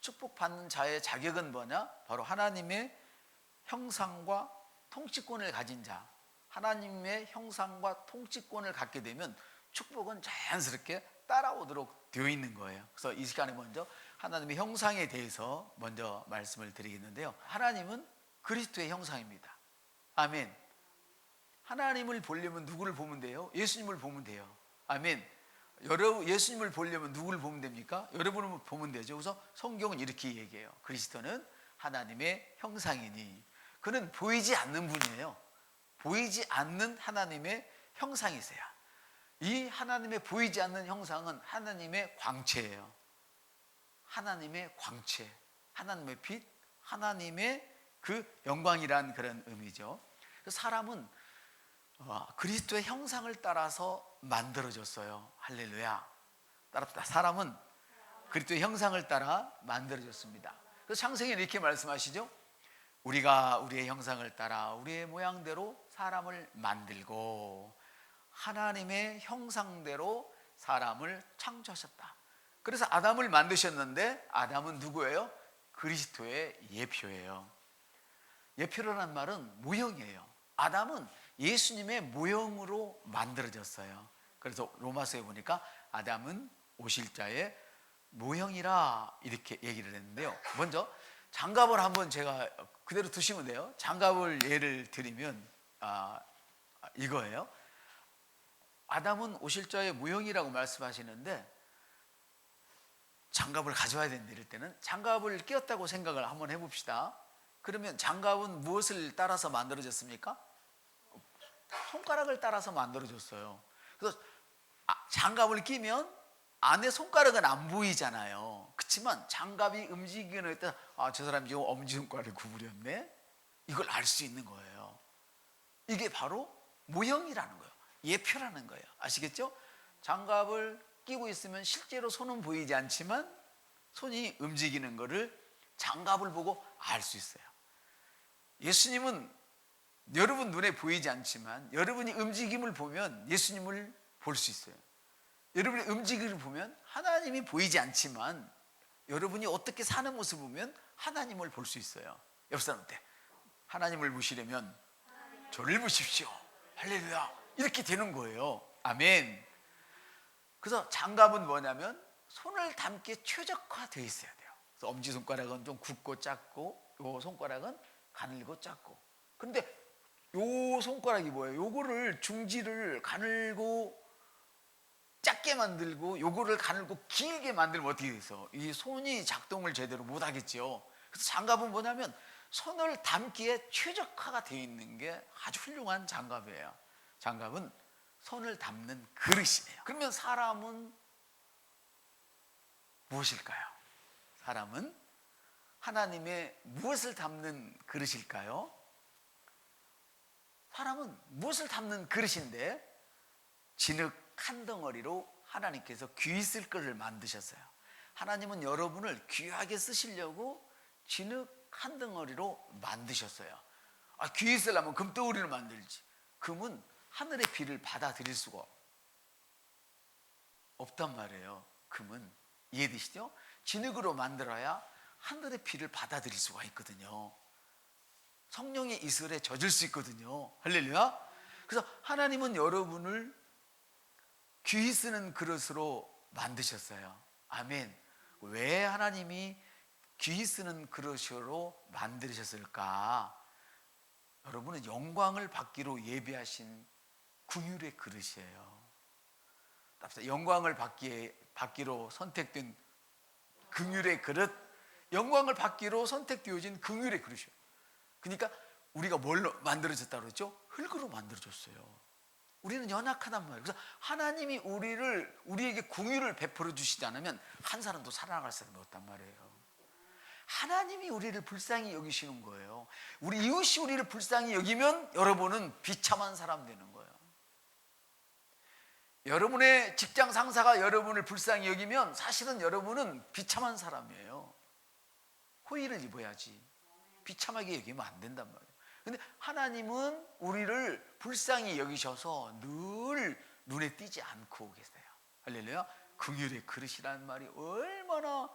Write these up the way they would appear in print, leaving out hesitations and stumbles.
축복받는 자의 자격은 뭐냐? 바로 하나님의 형상과 통치권을 가진 자, 하나님의 형상과 통치권을 갖게 되면 축복은 자연스럽게 따라오도록 되어 있는 거예요. 그래서 이 시간에 먼저 하나님의 형상에 대해서 먼저 말씀을 드리겠는데요. 하나님은 그리스도의 형상입니다. 아멘. 하나님을 보려면 누구를 보면 돼요? 예수님을 보면 돼요. 아멘. 예수님을 보려면 누구를 보면 됩니까? 여러분을 보면 되죠. 그래서 성경은 이렇게 얘기해요. 그리스도는 하나님의 형상이니, 그는 보이지 않는 분이에요. 보이지 않는 하나님의 형상이세요. 이 하나님의 보이지 않는 형상은 하나님의 광채예요. 하나님의 광채, 하나님의 빛, 하나님의 그 영광이란 그런 의미죠. 사람은 그리스도의 형상을 따라서 만들어졌어요. 할렐루야. 사람은 그리스도의 형상을 따라 만들어졌습니다. 그래서 창세기는 이렇게 말씀하시죠. 우리가 우리의 형상을 따라 우리의 모양대로 사람을 만들고 하나님의 형상대로 사람을 창조하셨다. 그래서 아담을 만드셨는데 아담은 누구예요? 그리스도의 예표예요. 예표라는 말은 모형이에요. 아담은 예수님의 모형으로 만들어졌어요. 그래서 로마서에 보니까 아담은 오실자의 모형이라 이렇게 얘기를 했는데요. 먼저 장갑을 한번 제가 그대로 두시면 돼요. 장갑을 예를 들면 이거예요. 아담은 오실자의 모형이라고 말씀하시는데 장갑을 가져와야 되는데, 이럴 때는 장갑을 끼웠다고 생각을 한번 해봅시다. 그러면 장갑은 무엇을 따라서 만들어졌습니까? 손가락을 따라서 만들어졌어요. 그래서 장갑을 끼면 안에 손가락은 안 보이잖아요. 그렇지만 장갑이 움직이는 때 저 사람이 지금 엄지손가락을 구부렸네, 이걸 알 수 있는 거예요. 이게 바로 모형이라는 거예요. 예표라는 거예요. 아시겠죠? 장갑을 끼고 있으면 실제로 손은 보이지 않지만 손이 움직이는 거를 장갑을 보고 알 수 있어요. 예수님은 여러분 눈에 보이지 않지만 여러분이 움직임을 보면 예수님을 볼 수 있어요. 여러분의 움직임을 보면 하나님이 보이지 않지만 여러분이 어떻게 사는 모습을 보면 하나님을 볼 수 있어요. 옆 사람한테 하나님을 보시려면 저를 보십시오. 할렐루야. 이렇게 되는 거예요. 아멘. 그래서 장갑은 뭐냐면 손을 담기에 최적화되어 있어야 돼요. 그래서 엄지손가락은 좀 굵고 작고, 요 손가락은 가늘고 작고. 근데 요 손가락이 뭐예요? 요거를 중지를 가늘고 작게 만들고 요거를 가늘고 길게 만들면 어떻게 돼서 이 손이 작동을 제대로 못 하겠죠. 그래서 장갑은 뭐냐면 손을 담기에 최적화가 되어 있는 게 아주 훌륭한 장갑이에요. 장갑은 손을 담는 그릇이에요. 그러면 사람은 무엇일까요? 사람은 하나님의 무엇을 담는 그릇일까요? 사람은 무엇을 담는 그릇인데 진흙 한 덩어리로 하나님께서 귀 쓸 것을 만드셨어요. 하나님은 여러분을 귀하게 쓰시려고 진흙 한 덩어리로 만드셨어요. 귀 쓰려면 금덩어리를 만들지. 금은 하늘의 비를 받아들일 수가 없단 말이에요. 금은 이해되시죠? 진흙으로 만들어야 하늘의 비를 받아들일 수가 있거든요. 성령의 이슬에 젖을 수 있거든요. 할렐루야. 그래서 하나님은 여러분을 귀 쓰는 그릇으로 만드셨어요. 아멘. 왜 하나님이 귀 쓰는 그릇으로 만드셨을까? 여러분은 영광을 받기로 예비하신 긍휼의 그릇이에요. 영광을 받기로 선택된 긍휼의 그릇, 영광을 받기로 선택되어진 긍휼의 그릇이에요. 그러니까 우리가 뭘로 만들어졌다고 그랬죠? 흙으로 만들어졌어요. 우리는 연약하단 말이에요. 그래서 하나님이 우리에게 긍휼을 베풀어 주시지 않으면 한 사람도 살아나갈 사람이 없단 말이에요. 하나님이 우리를 불쌍히 여기시는 거예요. 우리 이웃이 우리를 불쌍히 여기면 여러분은 비참한 사람 되는 거예요. 여러분의 직장 상사가 여러분을 불쌍히 여기면 사실은 여러분은 비참한 사람이에요. 호의를 입어야지. 비참하게 여기면 안 된단 말이에요. 근데 하나님은 우리를 불쌍히 여기셔서 늘 눈에 띄지 않고 계세요. 할렐루야. 긍휼의 그릇이라는 말이 얼마나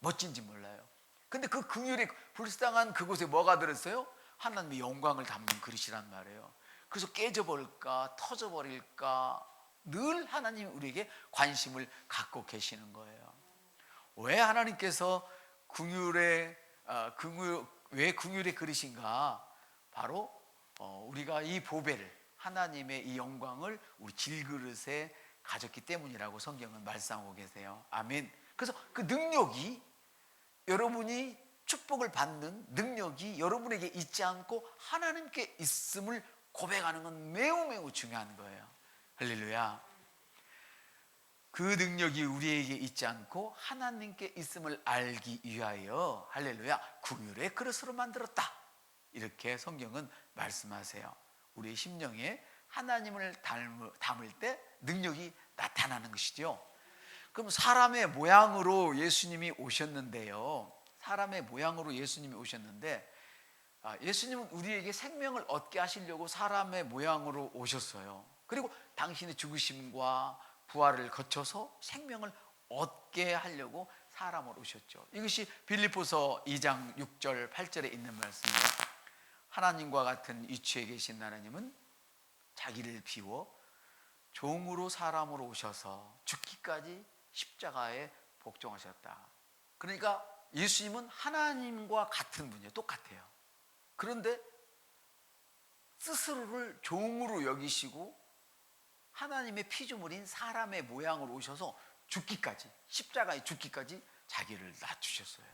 멋진지 몰라요. 근데 그 긍휼이 불쌍한 그곳에 뭐가 들었어요? 하나님의 영광을 담는 그릇이란 말이에요. 그래서 깨져버릴까 터져버릴까 늘 하나님 우리에게 관심을 갖고 계시는 거예요. 왜 하나님께서 왜 긍휼의 그릇인가? 바로 우리가 이 보배를, 하나님의 이 영광을 우리 질그릇에 가졌기 때문이라고 성경은 말씀하고 계세요. 아멘. 그래서 그 능력이, 여러분이 축복을 받는 능력이 여러분에게 있지 않고 하나님께 있음을 고백하는 건 매우 매우 중요한 거예요. 할렐루야. 그 능력이 우리에게 있지 않고 하나님께 있음을 알기 위하여, 할렐루야, 긍휼의 그릇으로 만들었다, 이렇게 성경은 말씀하세요. 우리의 심령에 하나님을 담을 때 능력이 나타나는 것이죠. 그럼 사람의 모양으로 예수님이 오셨는데요, 사람의 모양으로 예수님이 오셨는데, 예수님은 우리에게 생명을 얻게 하시려고 사람의 모양으로 오셨어요. 그리고 당신의 죽으심과 부활을 거쳐서 생명을 얻게 하려고 사람으로 오셨죠. 이것이 빌립보서 2장 6절 8절에 있는 말씀이에요. 하나님과 같은 위치에 계신 하나님은 자기를 비워 종으로 사람으로 오셔서 죽기까지 십자가에 복종하셨다. 그러니까 예수님은 하나님과 같은 분이에요. 똑같아요. 그런데 스스로를 종으로 여기시고 하나님의 피조물인 사람의 모양으로 오셔서 죽기까지, 십자가에 죽기까지 자기를 낮추셨어요.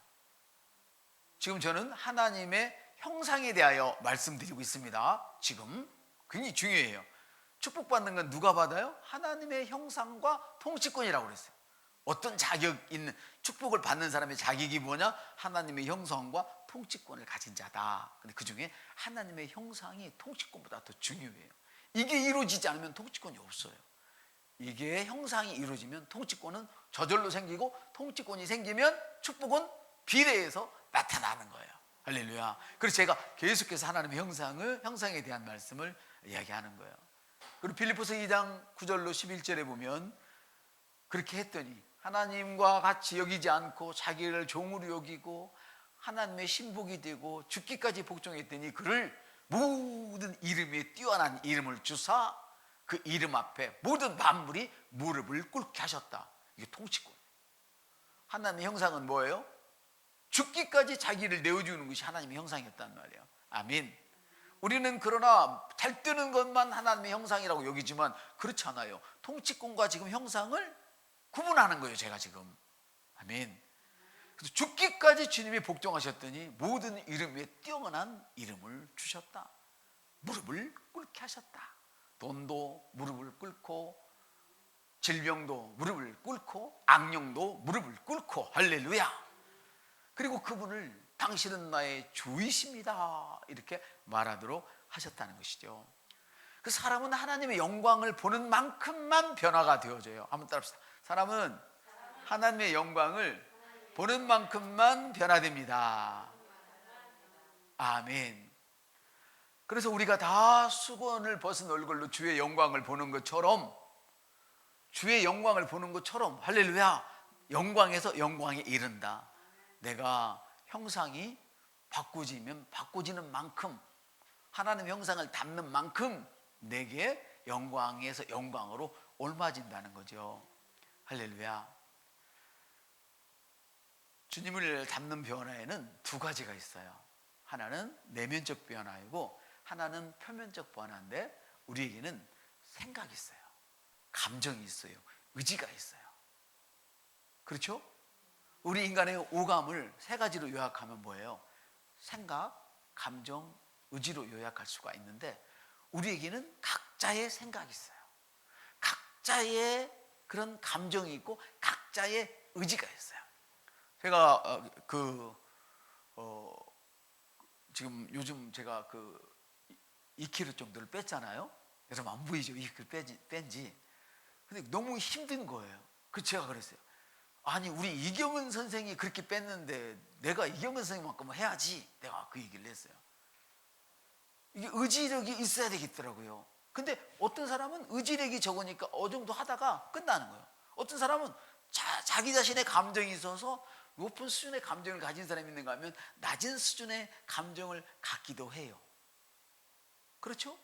지금 저는 하나님의 형상에 대하여 말씀드리고 있습니다. 지금 굉장히 중요해요. 축복받는 건 누가 받아요? 하나님의 형상과 통치권이라고 그랬어요. 어떤 자격 있는, 축복을 받는 사람의 자격이 뭐냐? 하나님의 형상과 통치권을 가진 자다. 근데 그 중에 하나님의 형상이 통치권보다 더 중요해요. 이게 이루어지지 않으면 통치권이 없어요. 이게 형상이 이루어지면 통치권은 저절로 생기고, 통치권이 생기면 축복은 비례해서 나타나는 거예요. 할렐루야. 그래서 제가 계속해서 하나님의 형상에 대한 말씀을 이야기하는 거예요. 그리고 빌립보서 2장 9절로 11절에 보면 그렇게 했더니 하나님과 같이 여기지 않고 자기를 종으로 여기고 하나님의 신복이 되고 죽기까지 복종했더니 그를 모든 이름에 뛰어난 이름을 주사 그 이름 앞에 모든 만물이 무릎을 꿇게 하셨다. 이게 통치권. 하나님의 형상은 뭐예요? 죽기까지 자기를 내어주는 것이 하나님의 형상이었단 말이에요. 아멘. 우리는 그러나 잘 뜨는 것만 하나님의 형상이라고 여기지만 그렇지 않아요. 통치권과 지금 형상을 구분하는 거예요, 제가 지금. 아멘. 그래서 죽기까지 주님이 복종하셨더니 모든 이름 위에 뛰어난 이름을 주셨다. 무릎을 꿇게 하셨다. 돈도 무릎을 꿇고, 질병도 무릎을 꿇고, 악령도 무릎을 꿇고, 할렐루야. 그리고 그분을 당신은 나의 주이십니다, 이렇게 말하도록 하셨다는 것이죠. 그 사람은 하나님의 영광을 보는 만큼만 변화가 되어져요. 한번 따라합시다. 사람은 하나님의 영광을 보는 만큼만 변화됩니다. 아멘. 그래서 우리가 다 수건을 벗은 얼굴로 주의 영광을 보는 것처럼, 주의 영광을 보는 것처럼, 할렐루야, 영광에서 영광에 이른다. 내가 형상이 바꾸지면 바꾸지는 만큼, 하나님의 형상을 담는 만큼 내게 영광에서 영광으로 옮아진다는 거죠. 할렐루야. 주님을 닮는 변화에는 두 가지가 있어요. 하나는 내면적 변화이고 하나는 표면적 변화인데, 우리에게는 생각이 있어요, 감정이 있어요, 의지가 있어요. 그렇죠? 우리 인간의 오감을 세 가지로 요약하면 뭐예요? 생각, 감정, 의지로 요약할 수가 있는데, 우리에게는 각자의 생각이 있어요. 각자의 그런 감정이 있고 각자의 의지가 있어요. 제가 지금 요즘 제가 2kg 정도를 뺐잖아요. 여러분 안 보이죠? 2kg 뺀지. 근데 너무 힘든 거예요. 그래서 제가 그랬어요. 아니, 우리 이경은 선생이 그렇게 뺐는데 내가 이경은 선생님만큼 해야지. 내가 그 얘기를 했어요. 이게 의지력이 있어야 되겠더라고요. 근데 어떤 사람은 의지력이 적으니까 어느 정도 하다가 끝나는 거예요. 어떤 사람은 자기 자신의 감정이 있어서 높은 수준의 감정을 가진 사람이 있는가 하면 낮은 수준의 감정을 갖기도 해요. 그렇죠?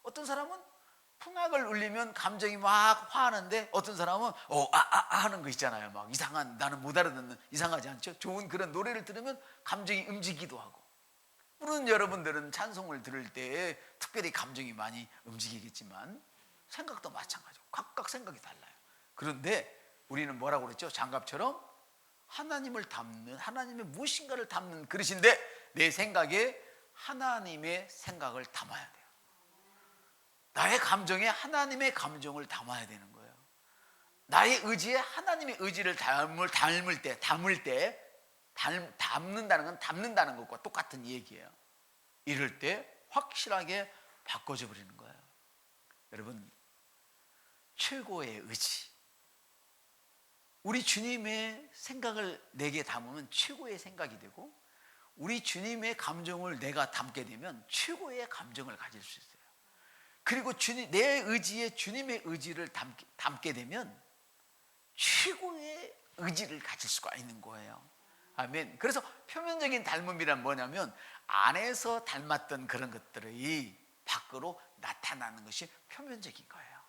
어떤 사람은 풍악을 울리면 감정이 막 화하는데 어떤 사람은 하는 거 있잖아요. 막 이상한, 나는 못 알아듣는, 이상하지 않죠? 좋은 그런 노래를 들으면 감정이 움직이기도 하고. 물론 여러분들은 찬송을 들을 때 특별히 감정이 많이 움직이겠지만 생각도 마찬가지고 각각 생각이 달라요. 그런데 우리는 뭐라고 그랬죠? 장갑처럼 하나님을 담는, 하나님의 무엇인가를 담는 그릇인데 내 생각에 하나님의 생각을 담아야 돼요. 나의 감정에 하나님의 감정을 담아야 되는 거예요. 나의 의지에 하나님의 의지를 담는다는 건 담는다는 것과 똑같은 얘기예요. 이럴 때 확실하게 바꿔져 버리는 거예요. 여러분, 최고의 의지, 우리 주님의 생각을 내게 담으면 최고의 생각이 되고, 우리 주님의 감정을 내가 담게 되면 최고의 감정을 가질 수 있어요. 그리고 내 의지에 주님의 의지를 담게 되면 최고의 의지를 가질 수가 있는 거예요. 아멘. 그래서 표면적인 닮음이란 뭐냐면 안에서 닮았던 그런 것들이 밖으로 나타나는 것이 표면적인 거예요.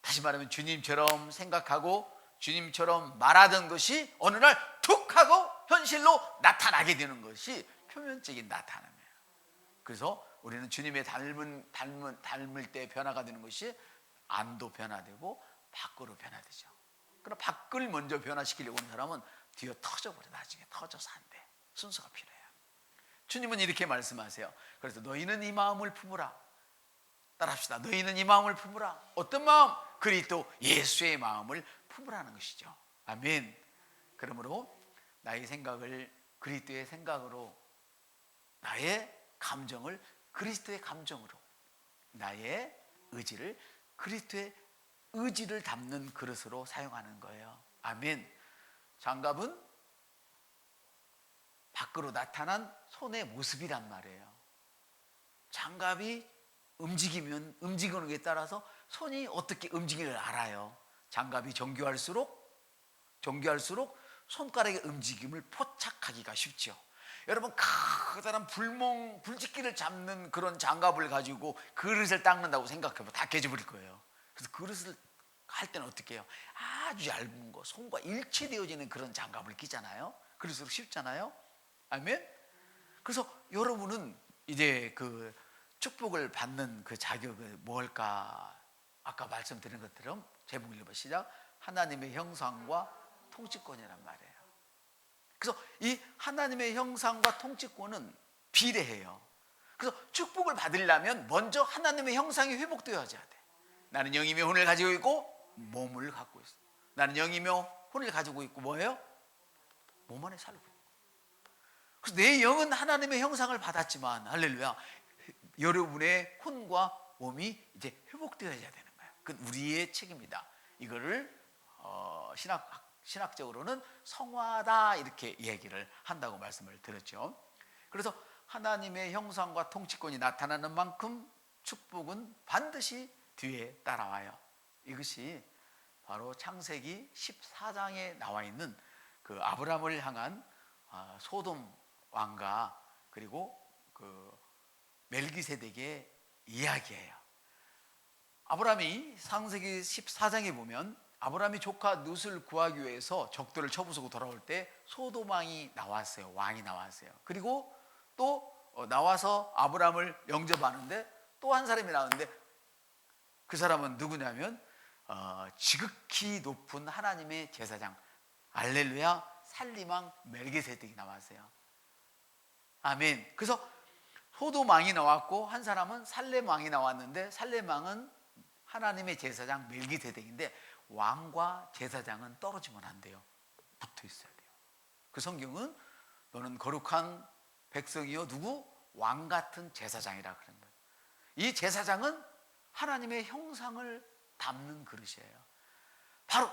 다시 말하면 주님처럼 생각하고 주님처럼 말하던 것이 어느 날 툭 하고 현실로 나타나게 되는 것이 표면적인 나타남이에요. 그래서 우리는 주님의 닮을 때 변화가 되는 것이 안도 변화되고 밖으로 변화되죠. 그러나 밖을 먼저 변화시키려고 하는 사람은 뒤에 터져버려. 나중에 터져서 안 돼. 순서가 필요해요. 주님은 이렇게 말씀하세요. 그래서 너희는 이 마음을 품으라. 따라합시다. 너희는 이 마음을 품으라. 어떤 마음? 그리스도 예수의 마음을 품으라는 것이죠. 아멘. 그러므로 나의 생각을 그리스도의 생각으로, 나의 감정을 그리스도의 감정으로, 나의 의지를 그리스도의 의지를 담는 그릇으로 사용하는 거예요. 아멘. 장갑은 밖으로 나타난 손의 모습이란 말이에요. 장갑이 움직이는 게 따라서 손이 어떻게 움직이를 알아요. 장갑이 정교할수록 손가락의 움직임을 포착하기가 쉽죠. 여러분, 커다란 불짓기를 잡는 그런 장갑을 가지고 그릇을 닦는다고 생각해보면 다 깨져버릴 거예요. 그래서 그릇을 할 때는 어떻게 해요? 아주 얇은 거, 손과 일치되어지는 그런 장갑을 끼잖아요. 그럴수록 쉽잖아요. 아멘. 그래서 여러분은 이제 그 축복을 받는 그 자격이 뭘까? 아까 말씀드린 것처럼 제목 읽어봐. 시작. 하나님의 형상과 통치권이란 말이에요. 그래서 이 하나님의 형상과 통치권은 비례해요. 그래서 축복을 받으려면 먼저 하나님의 형상이 회복되어야 돼. 나는 영이며 혼을 가지고 있고 몸을 갖고 있어. 나는 영이며 혼을 가지고 있고 뭐예요? 몸 안에 살고 있고. 그래서 내 영은 하나님의 형상을 받았지만, 할렐루야, 여러분의 혼과 몸이 이제 회복되어야 되는 거예요. 그건 우리의 책임이다. 이거를 신학적으로는 성화다, 이렇게 얘기를 한다고 말씀을 드렸죠. 그래서 하나님의 형상과 통치권이 나타나는 만큼 축복은 반드시 뒤에 따라와요. 이것이 바로 창세기 14장에 나와 있는 그 아브라함을 향한 소돔 왕과 그리고 그 멜기세덱의 이야기예요. 아브라함이 창세기 14장에 보면 아브라함이 조카 룻을 구하기 위해서 적들을 쳐부수고 돌아올 때 소돔 왕이 나왔어요. 왕이 나왔어요. 그리고 또 나와서 아브라함을 영접하는데 또 한 사람이 나오는데 그 사람은 누구냐면 지극히 높은 하나님의 제사장, 할렐루야, 살림왕 멜기세덱이 나왔어요. 아멘. 그래서 소돔 왕이 나왔고 한 사람은 살렘 왕이 나왔는데 살렘 왕은 하나님의 제사장 멜기세덱인데 왕과 제사장은 떨어지면 안 돼요. 붙어 있어야 돼요. 그 성경은 너는 거룩한 백성이요 누구? 왕 같은 제사장이라 그런 거예요. 이 제사장은 하나님의 형상을 담는 그릇이에요. 바로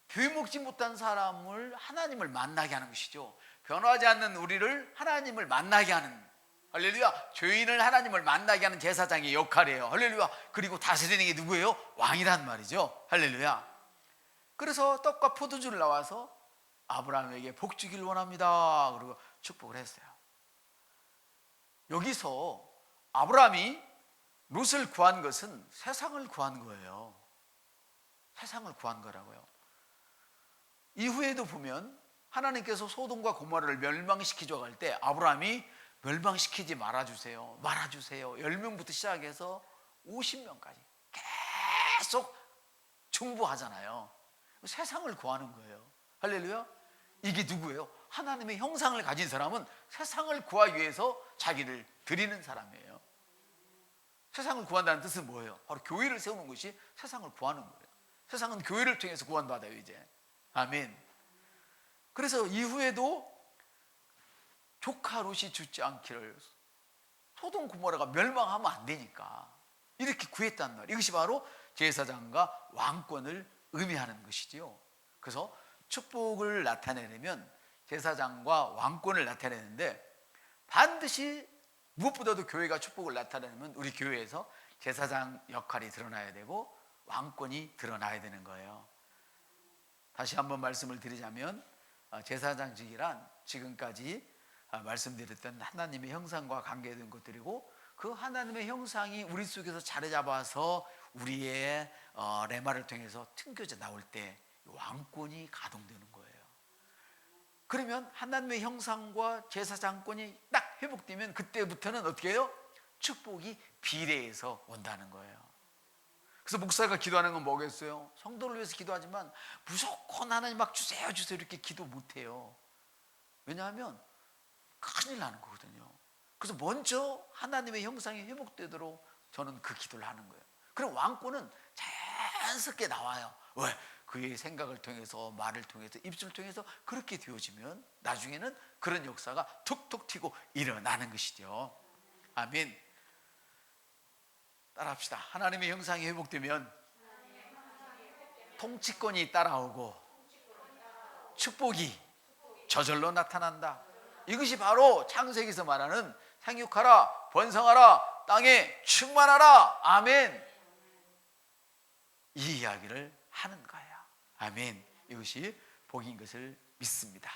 교회 먹지 못한 사람을 하나님을 만나게 하는 것이죠. 변화하지 않는 우리를 하나님을 만나게 하는, 할렐루야, 죄인을 하나님을 만나게 하는 제사장의 역할이에요. 할렐루야. 그리고 다스리는 게 누구예요? 왕이란 말이죠. 할렐루야. 그래서 떡과 포도주를 나와서 아브라함에게 복 주길 원합니다. 그리고 축복을 했어요. 여기서 아브라함이 롯을 구한 것은 세상을 구한 거예요. 세상을 구한 거라고요. 이후에도 보면 하나님께서 소돔과 고모라를 멸망시키자고 할 때 아브라함이 멸망시키지 말아주세요, 말아주세요, 10명부터 시작해서 50명까지 계속 중보하잖아요. 세상을 구하는 거예요. 할렐루야. 이게 누구예요? 하나님의 형상을 가진 사람은 세상을 구하기 위해서 자기를 드리는 사람이에요. 세상을 구한다는 뜻은 뭐예요? 바로 교회를 세우는 것이 세상을 구하는 거예요. 세상은 교회를 통해서 구원받아요 이제. 아멘. 그래서 이후에도 조카 롯이 죽지 않기를, 소돔 고모라가 멸망하면 안 되니까 이렇게 구했단 말이에요. 이것이 바로 제사장과 왕권을 의미하는 것이지요. 그래서 축복을 나타내려면 제사장과 왕권을 나타내는데, 반드시 무엇보다도 교회가 축복을 나타내면 우리 교회에서 제사장 역할이 드러나야 되고 왕권이 드러나야 되는 거예요. 다시 한번 말씀을 드리자면 제사장직이란 지금까지 말씀드렸던 하나님의 형상과 관계된 것들이고, 그 하나님의 형상이 우리 속에서 자리 잡아서 우리의 레마를 통해서 튕겨져 나올 때 왕권이 가동되는 거예요. 그러면 하나님의 형상과 제사장권이 딱 회복되면 그때부터는 어떻게 해요? 축복이 비례해서 온다는 거예요. 그래서 목사가 기도하는 건 뭐겠어요? 성도를 위해서 기도하지만 무조건 하나님 막 주세요 주세요 이렇게 기도 못해요. 왜냐하면 큰일 나는 거거든요. 그래서 먼저 하나님의 형상이 회복되도록 저는 그 기도를 하는 거예요. 그럼 왕권은 자연스럽게 나와요. 왜? 그의 생각을 통해서, 말을 통해서, 입술을 통해서 그렇게 되어지면 나중에는 그런 역사가 툭툭 튀고 일어나는 것이죠. 아멘. 따라합시다. 하나님의 형상이 회복되면 통치권이 따라오고 축복이 저절로 나타난다. 이것이 바로 창세기에서 말하는 생육하라, 번성하라, 땅에 충만하라. 아멘. 이 이야기를 하는 거예요. 아멘. 이것이 복인 것을 믿습니다.